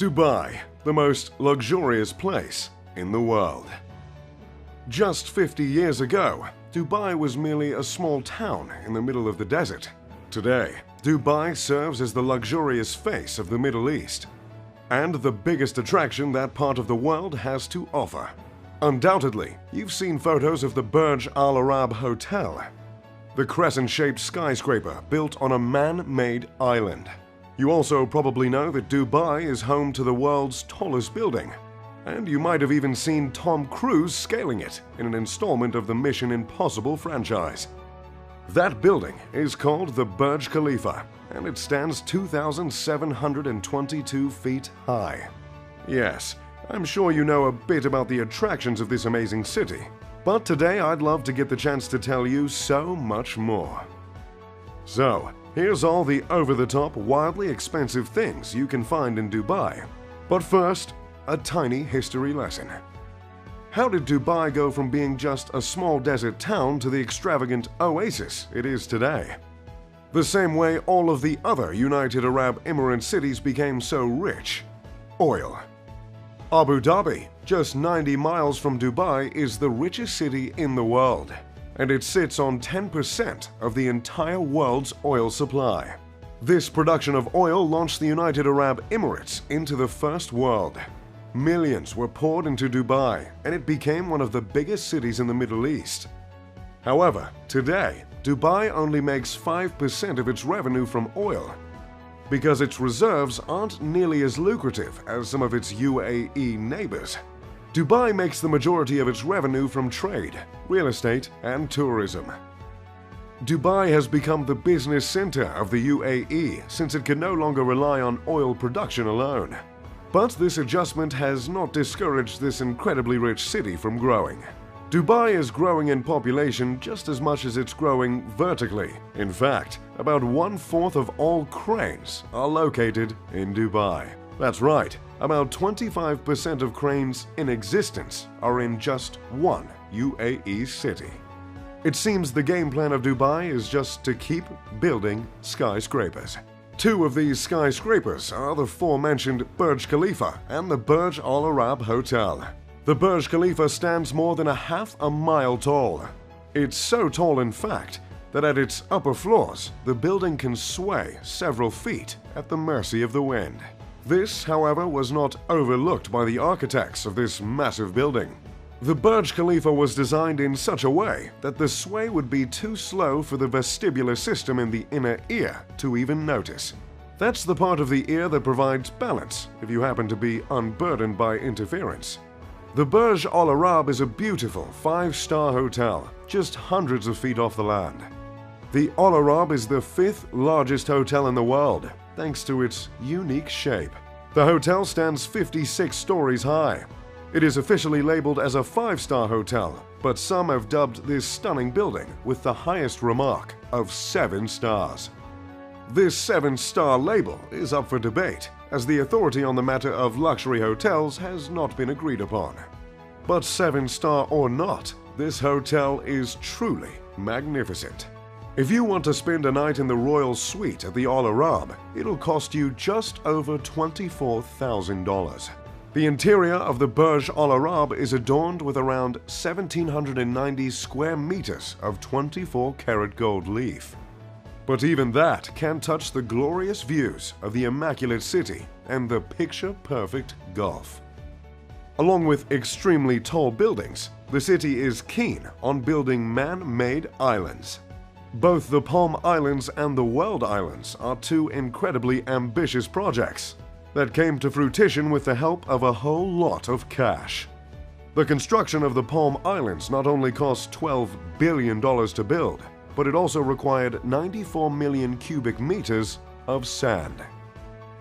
Dubai, the most luxurious place in the world. Just 50 years ago, Dubai was merely a small town in the middle of the desert. Today, Dubai serves as the luxurious face of the Middle East and the biggest attraction that part of the world has to offer. Undoubtedly, you've seen photos of the Burj Al Arab Hotel, the crescent-shaped skyscraper built on a man-made island. You also probably know that Dubai is home to the world's tallest building, and you might have even seen Tom Cruise scaling it in an installment of the Mission Impossible franchise. That building is called the Burj Khalifa, and it stands 2,722 feet high. Yes, I'm sure you know a bit about the attractions of this amazing city, but today I'd love to get the chance to tell you so much more. So, here's all the over-the-top, wildly expensive things you can find in Dubai. But first, a tiny history lesson. How did Dubai go from being just a small desert town to the extravagant oasis it is today? The same way all of the other United Arab Emirates cities became so rich: oil. Abu Dhabi, just 90 miles from Dubai, is the richest city in the world, and it sits on 10% of the entire world's oil supply. This production of oil launched the United Arab Emirates into the first world. Millions were poured into Dubai, and it became one of the biggest cities in the Middle East. However, today, Dubai only makes 5% of its revenue from oil, because its reserves aren't nearly as lucrative as some of its UAE neighbors. Dubai makes the majority of its revenue from trade, real estate, and tourism. Dubai has become the business center of the UAE since it can no longer rely on oil production alone. But this adjustment has not discouraged this incredibly rich city from growing. Dubai is growing in population just as much as it's growing vertically. In fact, about 1/4 of all cranes are located in Dubai. That's right, about 25% of cranes in existence are in just one UAE city. It seems the game plan of Dubai is just to keep building skyscrapers. Two of these skyscrapers are the aforementioned Burj Khalifa and the Burj Al Arab Hotel. The Burj Khalifa stands more than half a mile tall. It's so tall, in fact, that at its upper floors, the building can sway several feet at the mercy of the wind. This, however, was not overlooked by the architects of this massive building. The Burj Khalifa was designed in such a way that the sway would be too slow for the vestibular system in the inner ear to even notice. That's the part of the ear that provides balance if you happen to be unburdened by interference. The Burj Al Arab is a beautiful 5-star hotel, just hundreds of feet off the land. The Al Arab is the 5th largest hotel in the world, thanks to its unique shape. The hotel stands 56 stories high. It is officially labeled as a 5-star hotel, but some have dubbed this stunning building with the highest remark of 7 stars. This 7-star label is up for debate, as the authority on the matter of luxury hotels has not been agreed upon. But 7-star or not, this hotel is truly magnificent. If you want to spend a night in the royal suite at the Al Arab, it'll cost you just over $24,000. The interior of the Burj Al Arab is adorned with around 1,790 square meters of 24-karat gold leaf. But even that can't touch the glorious views of the immaculate city and the picture-perfect Gulf. Along with extremely tall buildings, the city is keen on building man-made islands. Both the Palm Islands and the World Islands are two incredibly ambitious projects that came to fruition with the help of a whole lot of cash. The construction of the Palm Islands not only cost $12 billion to build, but it also required 94 million cubic meters of sand.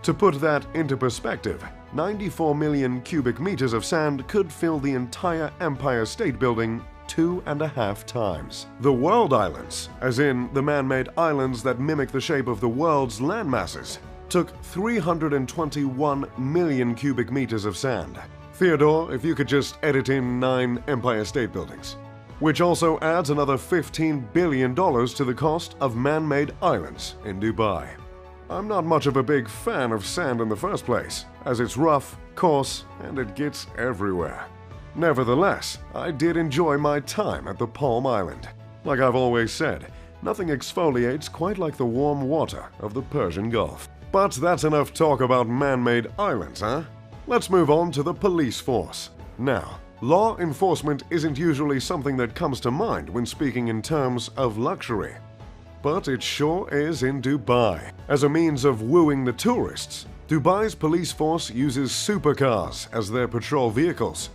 To put that into perspective, 94 million cubic meters of sand could fill the entire Empire State Building 2.5 times. The World Islands, as in the man-made islands that mimic the shape of the world's landmasses, took 321 million cubic meters of sand. Theodore, if you could just edit in 9 Empire State Buildings. Which also adds another $15 billion to the cost of man-made islands in Dubai. I'm not much of a big fan of sand in the first place, as it's rough, coarse, and it gets everywhere. Nevertheless, I did enjoy my time at the Palm Island. Like I've always said, nothing exfoliates quite like the warm water of the Persian Gulf. But that's enough talk about man-made islands, huh? Let's move on to the police force. Now, law enforcement isn't usually something that comes to mind when speaking in terms of luxury. But it sure is in Dubai. As a means of wooing the tourists, Dubai's police force uses supercars as their patrol vehicles.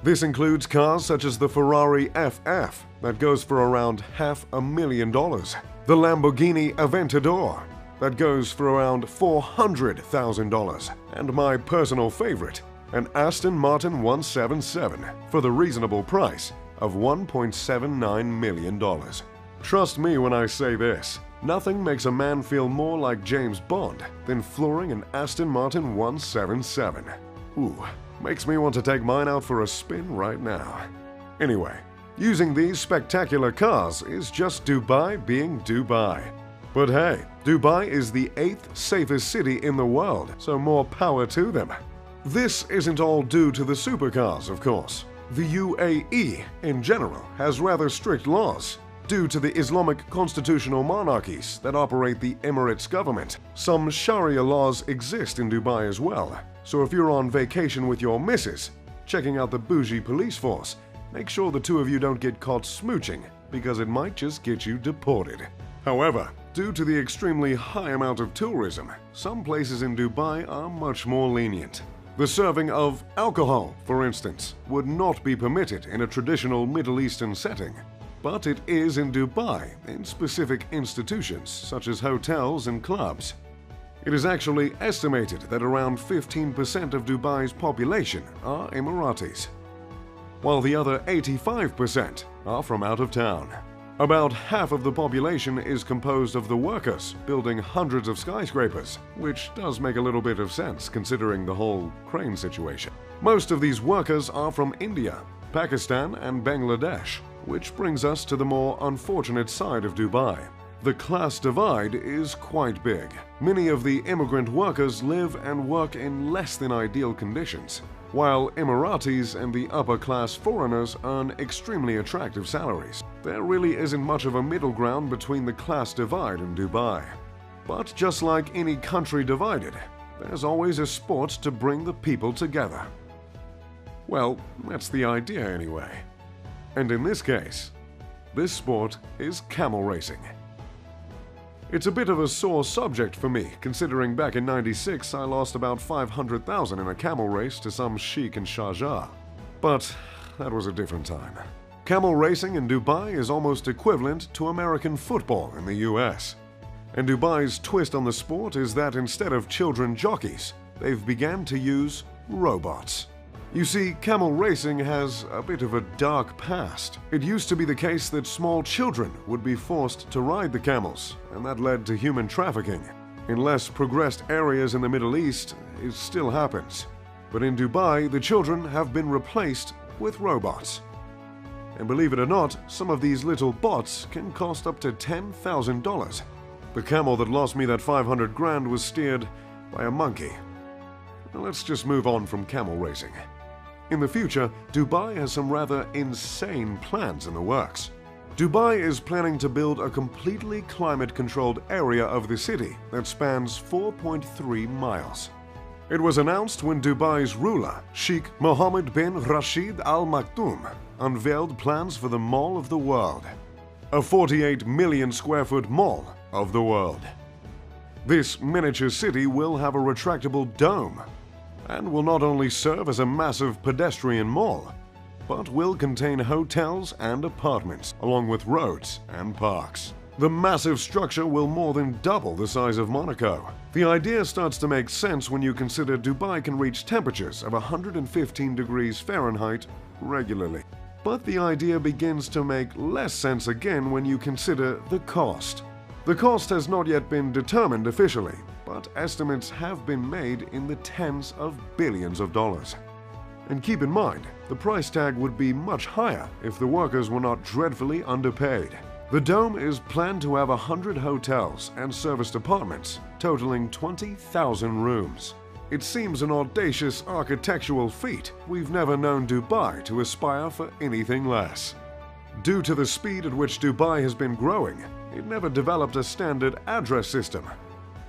This includes cars such as the Ferrari FF that goes for around $500,000, the Lamborghini Aventador that goes for around $400,000, and my personal favorite, an Aston Martin 177 for the reasonable price of $1.79 million. Trust me when I say this, nothing makes a man feel more like James Bond than flooring an Aston Martin 177. Ooh, makes me want to take mine out for a spin right now. Anyway, using these spectacular cars is just Dubai being Dubai. But hey, Dubai is the 8th safest city in the world, so more power to them. This isn't all due to the supercars, of course. The UAE, in general, has rather strict laws. Due to the Islamic constitutional monarchies that operate the Emirates government, some Sharia laws exist in Dubai as well. So if you're on vacation with your missus, checking out the bougie police force, make sure the two of you don't get caught smooching, because it might just get you deported. However, due to the extremely high amount of tourism, some places in Dubai are much more lenient. The serving of alcohol, for instance, would not be permitted in a traditional Middle Eastern setting. But it is in Dubai, in specific institutions such as hotels and clubs. It is actually estimated that around 15% of Dubai's population are Emiratis, while the other 85% are from out of town. About half of the population is composed of the workers building hundreds of skyscrapers, which does make a little bit of sense considering the whole crane situation. Most of these workers are from India, Pakistan, and Bangladesh. Which brings us to the more unfortunate side of Dubai. The class divide is quite big. Many of the immigrant workers live and work in less than ideal conditions, while Emiratis and the upper-class foreigners earn extremely attractive salaries. There really isn't much of a middle ground between the class divide in Dubai. But just like any country divided, there's always a sport to bring the people together. Well, that's the idea anyway. And in this case, this sport is camel racing. It's a bit of a sore subject for me, considering back in '96 I lost about $500,000 in a camel race to some sheik in Sharjah. But that was a different time. Camel racing in Dubai is almost equivalent to American football in the US. And Dubai's twist on the sport is that instead of children jockeys, they've began to use robots. You see, camel racing has a bit of a dark past. It used to be the case that small children would be forced to ride the camels, and that led to human trafficking. In less progressed areas in the Middle East, it still happens. But in Dubai, the children have been replaced with robots. And believe it or not, some of these little bots can cost up to $10,000. The camel that lost me that 500 grand was steered by a monkey. Now let's just move on from camel racing. In the future, Dubai has some rather insane plans in the works. Dubai is planning to build a completely climate-controlled area of the city that spans 4.3 miles. It was announced when Dubai's ruler, Sheikh Mohammed bin Rashid Al Maktoum, unveiled plans for the Mall of the World, a 48 million square foot mall of the world. This miniature city will have a retractable dome and will not only serve as a massive pedestrian mall, but will contain hotels and apartments, along with roads and parks. The massive structure will more than double the size of Monaco. The idea starts to make sense when you consider Dubai can reach temperatures of 115 degrees Fahrenheit regularly. But the idea begins to make less sense again when you consider the cost. The cost has not yet been determined officially, but estimates have been made in the tens of billions of dollars. And keep in mind, the price tag would be much higher if the workers were not dreadfully underpaid. The dome is planned to have 100 hotels and serviced apartments totaling 20,000 rooms. It seems an audacious architectural feat. We've never known Dubai to aspire for anything less. Due to the speed at which Dubai has been growing, it never developed a standard address system.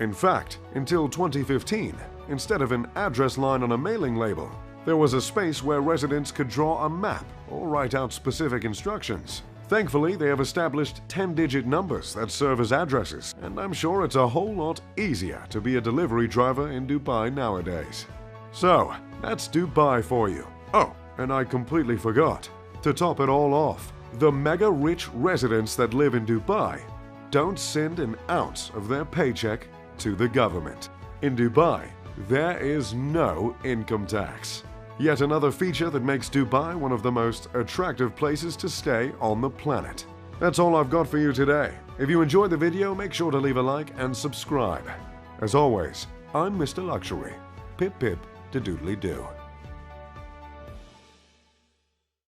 In fact, until 2015, instead of an address line on a mailing label, there was a space where residents could draw a map or write out specific instructions. Thankfully, they have established 10-digit numbers that serve as addresses, and I'm sure it's a whole lot easier to be a delivery driver in Dubai nowadays. So, that's Dubai for you. Oh, and I completely forgot. To top it all off, the mega-rich residents that live in Dubai don't send an ounce of their paycheck to the government. In Dubai, there is no income tax. Yet another feature that makes Dubai one of the most attractive places to stay on the planet. That's all I've got for you today. If you enjoyed the video, make sure to leave a like and subscribe. As always, I'm Mr. Luxury. Pip pip to doodly do.